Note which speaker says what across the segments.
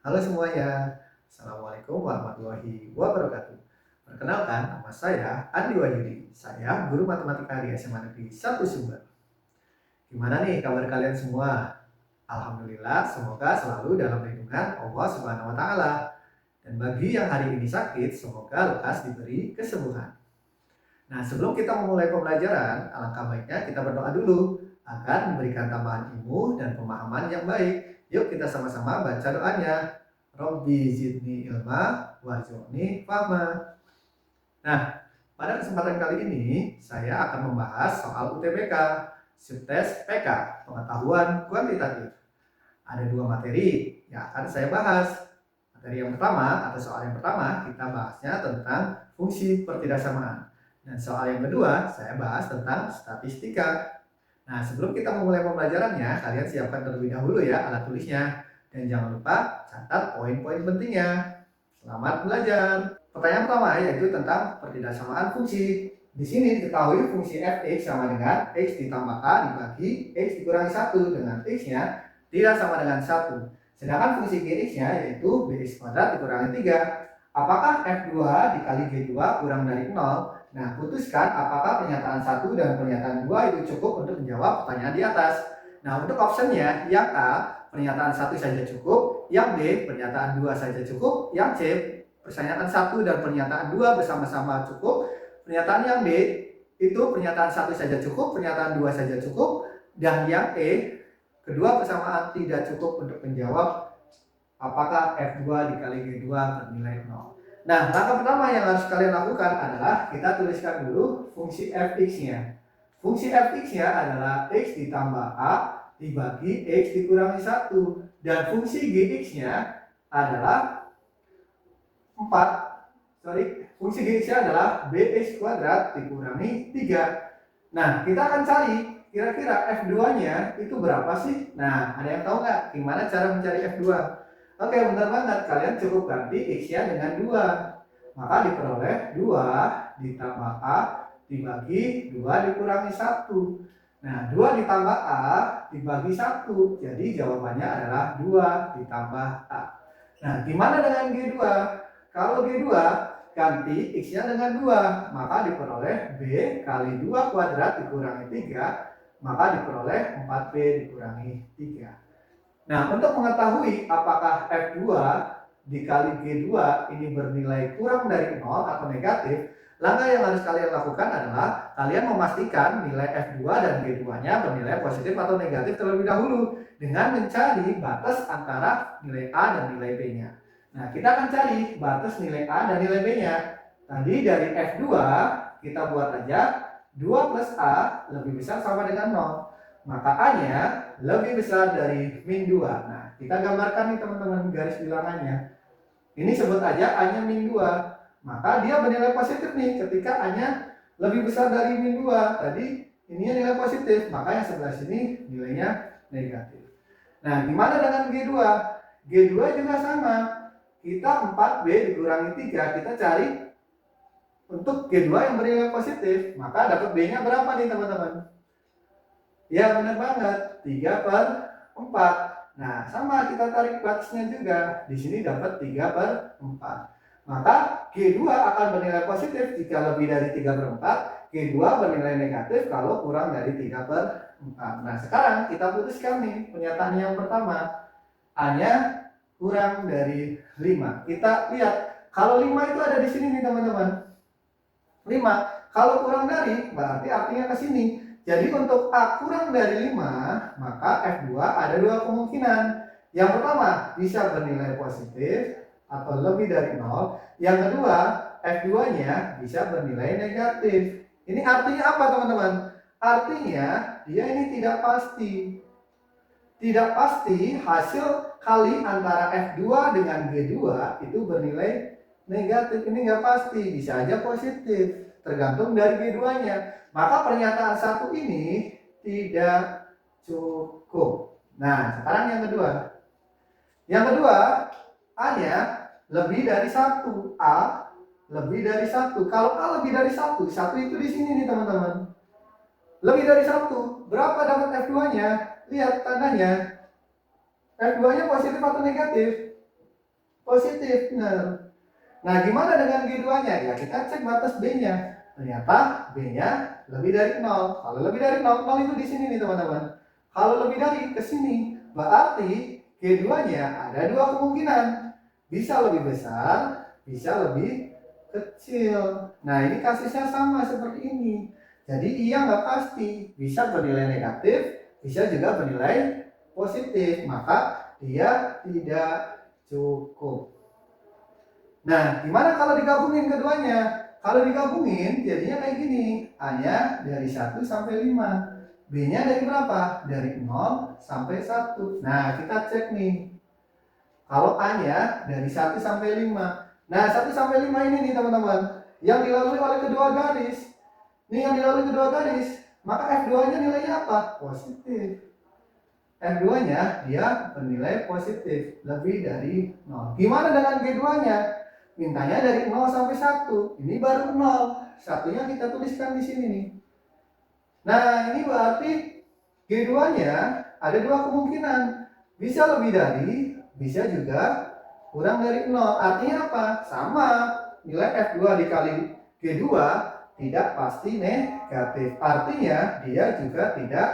Speaker 1: Halo semuanya, Assalamualaikum warahmatullahi wabarakatuh. Perkenalkan, nama saya Andi Wahyudi. Saya guru matematika di SMA Negeri 1 Sumber. Gimana nih kabar kalian semua? Alhamdulillah, semoga selalu dalam lindungan Allah Subhanahu wa Ta'ala. Dan bagi yang hari ini sakit, semoga lekas diberi kesembuhan. Nah, sebelum kita memulai pembelajaran, alangkah baiknya kita berdoa dulu agar memberikan tambahan ilmu dan pemahaman yang baik. Yuk kita sama-sama baca doanya. Robbi zidni ilma warzuqni fahma. Nah, pada kesempatan kali ini saya akan membahas soal UTBK, subtes PK, pengetahuan kuantitatif. Ada dua materi yang akan saya bahas. Materi yang pertama atau soal yang pertama kita bahasnya tentang fungsi pertidaksamaan. Dan soal yang kedua saya bahas tentang statistika. Nah, sebelum kita memulai pembelajarannya, kalian siapkan terlebih dahulu ya alat tulisnya. Dan jangan lupa catat poin-poin pentingnya. Selamat belajar. Pertanyaan pertama yaitu tentang pertidaksamaan fungsi. Di sini diketahui fungsi fx sama dengan x ditambah a dibagi x dikurangi 1 dengan x-nya tidak sama dengan 1. Sedangkan fungsi gx-nya yaitu bx kuadrat dikurangi 3. Apakah f2 dikali g2 kurang dari 0? Nah, putuskan apakah pernyataan 1 dan pernyataan 2 itu cukup untuk menjawab pertanyaan di atas. Nah, untuk optionnya, yang A, pernyataan 1 saja cukup, yang B, pernyataan 2 saja cukup, yang C, pernyataan 1 dan pernyataan 2 bersama-sama cukup, pernyataan yang D, itu pernyataan 1 saja cukup, pernyataan 2 saja cukup, dan yang E, kedua persamaan tidak cukup untuk menjawab apakah F2 dikali G2 bernilai 0. Nah, langkah pertama yang harus kalian lakukan adalah kita tuliskan dulu fungsi fx-nya. Fungsi fx-nya adalah x ditambah a dibagi x dikurangi 1. Dan fungsi gx-nya adalah 4. Fungsi gx-nya adalah bx kuadrat dikurangi 3. Nah, kita akan cari kira-kira F2-nya itu berapa sih? Nah, ada yang tahu nggak gimana cara mencari F2? Oke, benar banget. Kalian cukup ganti x-nya dengan 2. Maka diperoleh 2 ditambah a dibagi 2 dikurangi 1. Nah, 2 ditambah a dibagi 1. Jadi jawabannya adalah 2 ditambah a. Nah, gimana dengan G2? Kalau G2 ganti x-nya dengan 2, maka diperoleh b kali 2 kuadrat dikurangi 3, maka diperoleh 4b dikurangi 3. Nah, untuk mengetahui apakah F2 dikali G2 ini bernilai kurang dari 0 atau negatif, langkah yang harus kalian lakukan adalah kalian memastikan nilai F2 dan G2-nya bernilai positif atau negatif terlebih dahulu dengan mencari batas antara nilai A dan nilai B-nya. Nah, kita akan cari batas nilai A dan nilai B-nya. Tadi dari F2 kita buat aja 2 plus A lebih besar sama dengan 0. Maka A-nya lebih besar dari min 2. Nah, kita gambarkan nih teman-teman garis bilangannya. Ini sebut aja A-nya min 2. Maka dia bernilai positif nih ketika A-nya lebih besar dari min 2. Tadi ininya nilai positif, maka yang sebelah sini nilainya negatif. Nah, gimana dengan G2? G2 juga sama. Kita 4B dikurangi 3, kita cari untuk G2 yang bernilai positif. Maka dapat B-nya berapa nih teman-teman? Ya, benar banget. 3/4. Nah, sama kita tarik batasnya juga. Di sini dapat 3/4. Maka G2 akan bernilai positif jika lebih dari 3/4. G2 bernilai negatif kalau kurang dari 3/4. Nah, sekarang kita putuskan nih pernyataan yang pertama. A-nya kurang dari 5. Kita lihat. Kalau 5 itu ada di sini nih teman-teman. 5. Kalau kurang dari, berarti artinya ke sini. Jadi untuk A kurang dari 5, maka F2 ada dua kemungkinan. Yang pertama, bisa bernilai positif atau lebih dari 0. Yang kedua, F2-nya bisa bernilai negatif. Ini artinya apa teman-teman? Artinya dia ini tidak pasti. Tidak pasti hasil kali antara F2 dengan G2 itu bernilai negatif. Ini nggak pasti, bisa aja positif. Tergantung dari G2-nya. Maka pernyataan 1 ini tidak cukup. Nah, sekarang yang kedua. Yang kedua, A-nya lebih dari 1. A lebih dari 1. Kalau A lebih dari 1, 1 itu di sini nih teman-teman. Lebih dari 1. Berapa dapat F2-nya? Lihat tandanya. F2-nya positif atau negatif? positif, benar. Nah, gimana dengan G2-nya? Ya, kita cek batas B-nya. Ternyata B-nya lebih dari 0. Kalau lebih dari 0, 0 itu di sini nih teman-teman. Kalau lebih dari ke sini, berarti G2-nya ada dua kemungkinan. Bisa lebih besar, bisa lebih kecil. Nah, ini kasusnya sama seperti ini. Jadi iya nggak pasti, bisa bernilai negatif, bisa juga bernilai positif, maka dia tidak cukup. Nah, gimana kalau digabungin keduanya? Kalau digabungin jadinya kayak gini, A-nya dari 1 sampai 5, B-nya dari berapa? Dari 0 sampai 1. Nah, kita cek nih. Kalau A-nya dari 1 sampai 5. Nah, 1 sampai 5 ini nih teman-teman, yang dilalui oleh kedua garis. Nih yang dilalui kedua garis, maka F2-nya nilainya apa? Positif. F2-nya dia bernilai positif, lebih dari 0. Gimana dengan G2-nya? Mintanya dari 0 sampai 1. Ini baru 0. Satunya kita tuliskan di sini nih. Nah, ini berarti G2-nya ada dua kemungkinan. Bisa lebih dari, bisa juga kurang dari 0. Artinya apa? Sama. Nilai F2 dikali G2 tidak pasti negatif. Artinya dia juga tidak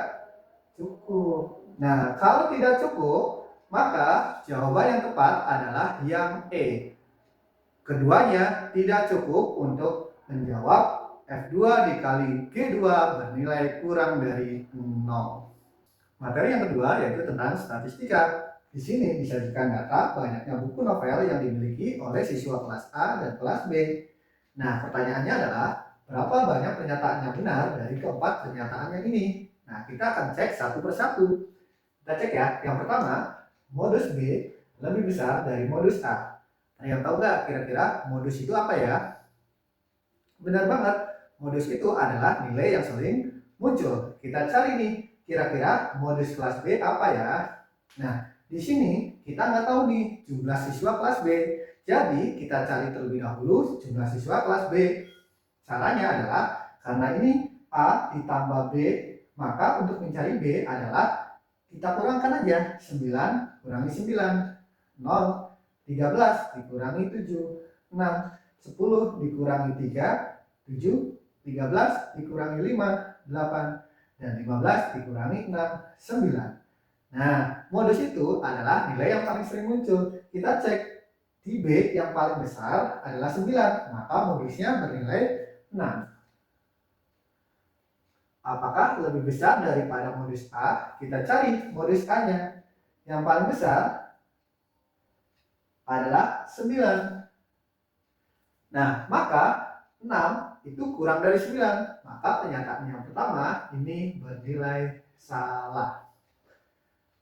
Speaker 1: cukup. Nah, kalau tidak cukup, maka jawaban yang tepat adalah yang E. Keduanya tidak cukup untuk menjawab F2 dikali G2 bernilai kurang dari 0. Materi yang kedua yaitu tentang statistika. Di sini disajikan data banyaknya buku novel yang dimiliki oleh siswa kelas A dan kelas B. Nah, pertanyaannya adalah berapa banyak pernyataan yang benar dari keempat pernyataan yang ini? Nah, kita akan cek satu persatu. Kita cek ya. Yang pertama, modus B lebih besar dari modus A. Nah, yang tahu nggak kira-kira modus itu apa ya? Benar banget, modus itu adalah nilai yang sering muncul. Kita cari nih, kira-kira modus kelas B apa ya? Nah, di sini kita nggak tahu nih jumlah siswa kelas B. Jadi kita cari terlebih dahulu jumlah siswa kelas B. Caranya adalah karena ini A ditambah B, maka untuk mencari B adalah kita kurangkan aja 9 kurangi 9, 0, 13 dikurangi 7, 6, 10 dikurangi 3, 7, 13 dikurangi 5, 8, dan 15 dikurangi 6, 9. Nah, modus itu adalah nilai yang paling sering muncul. Kita cek di B yang paling besar adalah 9, maka modusnya bernilai 6. Apakah lebih besar daripada modus A? Kita cari modus A-nya. Yang paling besar adalah 9. Nah, maka 6 itu kurang dari 9. Maka pernyataan yang pertama ini bernilai salah.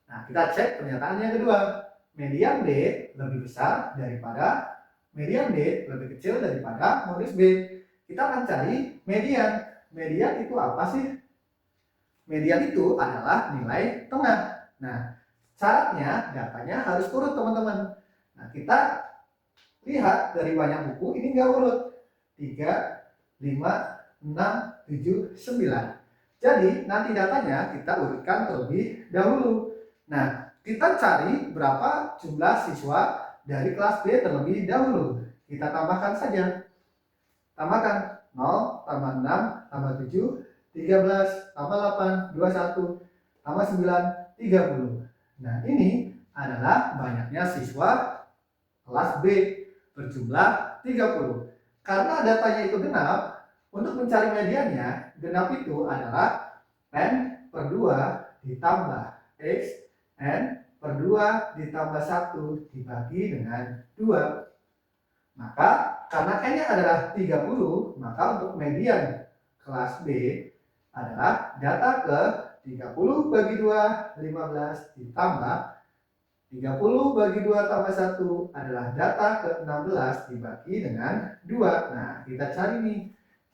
Speaker 1: Nah, kita cek pernyataan yang kedua. Median B lebih besar daripada median B lebih kecil daripada modus B. Kita akan cari median. Median itu apa sih? Median itu adalah nilai tengah. Nah, syaratnya datanya harus urut teman-teman. Nah, kita lihat dari banyak buku ini nggak urut. 3, 5, 6, 7, 9. Jadi nanti datanya kita urutkan terlebih dahulu. Nah, kita cari berapa jumlah siswa dari kelas B terlebih dahulu. Kita tambahkan saja. Tambahkan 0, tambah 6, tambah 7, 13, tambah 8, 21, tambah 9, 30. Nah, ini adalah banyaknya siswa kelas B berjumlah 30. Karena datanya itu genap, untuk mencari mediannya, genap itu adalah N per 2 ditambah X, N per 2 ditambah 1 dibagi dengan 2. Maka karena N-nya adalah 30, maka untuk median kelas B adalah data ke 30 bagi 2, 15 ditambah 30 bagi 2 tambah 1 adalah data ke 16 dibagi dengan 2. Nah, kita cari nih,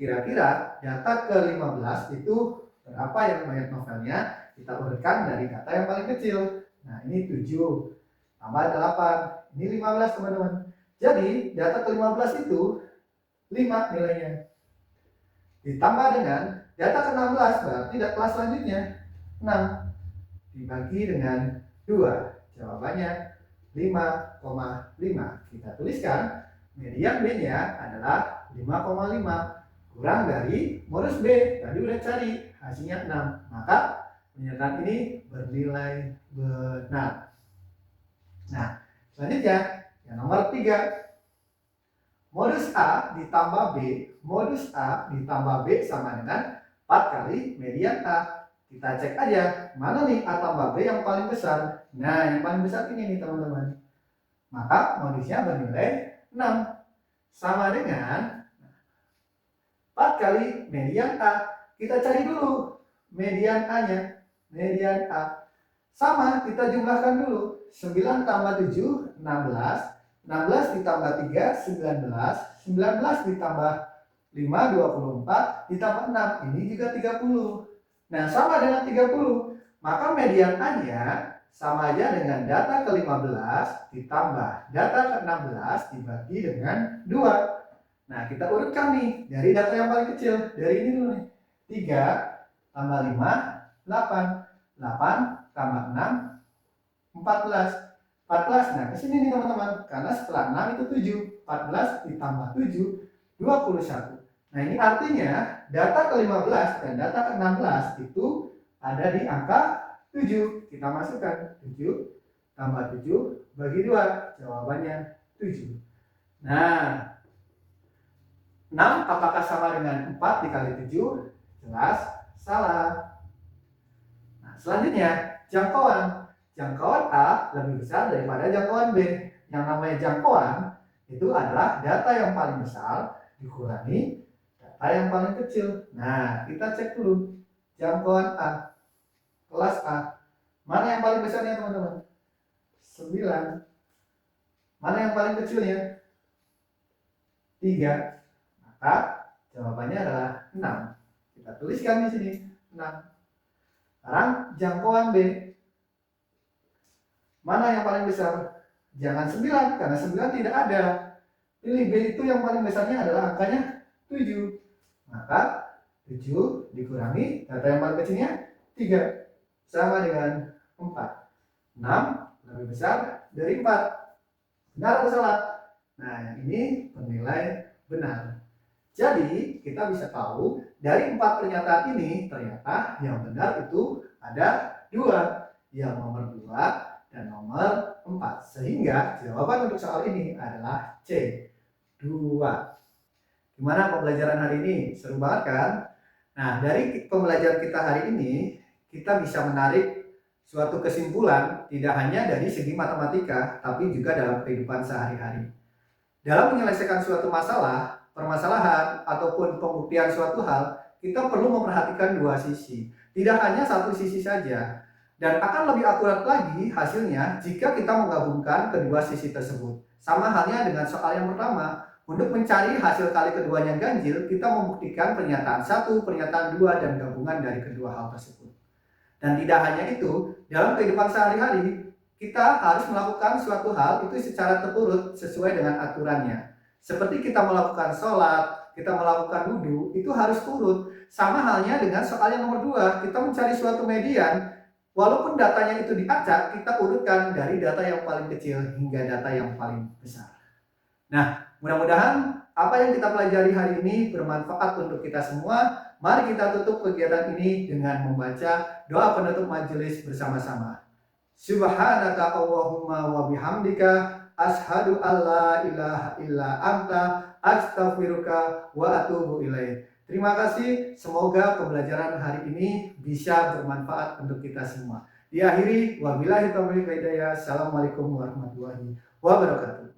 Speaker 1: kira-kira data ke 15 itu berapa yang banyak novelnya? Kita urutkan dari data yang paling kecil. Nah, ini 7 tambah 8, ini 15 teman-teman. Jadi, data ke 15 itu 5 nilainya. Ditambah dengan data ke 16, berarti kelas selanjutnya 6 dibagi dengan 2. Jawabannya 5,5. Kita tuliskan median B-nya adalah 5,5 kurang dari modus B. Tadi udah cari, hasilnya 6. Maka pernyataan ini bernilai benar. Nah, selanjutnya yang nomor 3. Modus A ditambah B. Modus A ditambah B sama dengan 4 kali median A. Kita cek aja, mana nih A tambah B yang paling besar. Nah, yang paling besar ini nih teman-teman. Maka modusnya bernilai 6. Sama dengan 4 kali median A. Kita cari dulu median A-nya. Median A. Sama, kita jumlahkan dulu. 9 tambah 7, 16. 16 ditambah 3, 19. 19 ditambah 5, 24. Ditambah 6, ini juga 30. Nah, sama dengan 30. Maka median A-nya sama aja dengan data ke-15 ditambah data ke-16 dibagi dengan 2. Nah, kita urutkan nih dari data yang paling kecil. Dari ini dulu nih. 3 tambah 5, 8. 8 tambah 6, 14. 14. Nah, kesini nih teman-teman. Karena setelah 6 itu 7. 14 ditambah 7, 21. Nah, ini artinya data ke-15 dan data ke-16 itu ada di angka 7. Kita masukkan 7 tambah 7 bagi 2. Jawabannya 7. Nah, 6 apakah sama dengan 4 dikali 7? Jelas salah. Nah, selanjutnya jangkauan. Jangkauan A lebih besar daripada jangkauan B. Yang namanya jangkauan itu adalah data yang paling besar dikurangi data yang paling kecil. Nah, kita cek dulu jangkauan A, kelas A. Mana yang paling besarnya teman-teman? 9. Mana yang paling kecilnya? 3. Maka jawabannya adalah 6. Kita tuliskan di sini 6. Sekarang jangkauan B. Mana yang paling besar? Jangan 9, karena 9 tidak ada. Pilih B itu yang paling besarnya adalah angkanya 7. Maka 7 dikurangi data yang paling kecilnya 3. Sama dengan 4. 6 lebih besar dari 4. Benar atau salah? Nah, ini bernilai benar. Jadi, kita bisa tahu dari 4 pernyataan ini, ternyata yang benar itu ada 2. Yang nomor 2 dan nomor 4. Sehingga jawaban untuk soal ini adalah C, 2. Gimana pembelajaran hari ini? Seru banget kan? Nah, dari pembelajaran kita hari ini, kita bisa menarik suatu kesimpulan tidak hanya dari segi matematika, tapi juga dalam kehidupan sehari-hari. Dalam menyelesaikan suatu masalah, permasalahan, ataupun pembuktian suatu hal, kita perlu memperhatikan 2 sisi. Tidak hanya satu sisi saja. Dan akan lebih akurat lagi hasilnya jika kita menggabungkan kedua sisi tersebut. Sama halnya dengan soal yang pertama. Untuk mencari hasil kali keduanya ganjil, kita membuktikan pernyataan 1, pernyataan 2, dan gabungan dari kedua hal tersebut. Dan tidak hanya itu, dalam kehidupan sehari-hari, kita harus melakukan suatu hal itu secara terurut sesuai dengan aturannya. Seperti kita melakukan sholat, kita melakukan wudhu, itu harus urut. Sama halnya dengan soal yang nomor 2, kita mencari suatu median, walaupun datanya itu diacak, kita urutkan dari data yang paling kecil hingga data yang paling besar. Nah, mudah-mudahan apa yang kita pelajari hari ini bermanfaat untuk kita semua. Mari kita tutup kegiatan ini dengan membaca doa penutup majelis bersama-sama. Subhanaka Allahumma wa bihamdika asyhadu alla ilaha illa anta astaghfiruka wa atubu ilaik. Terima kasih, semoga pembelajaran hari ini bisa bermanfaat untuk kita semua. Diakhiri, wabillahi taufiq wal hidayah. Assalamualaikum warahmatullahi wabarakatuh.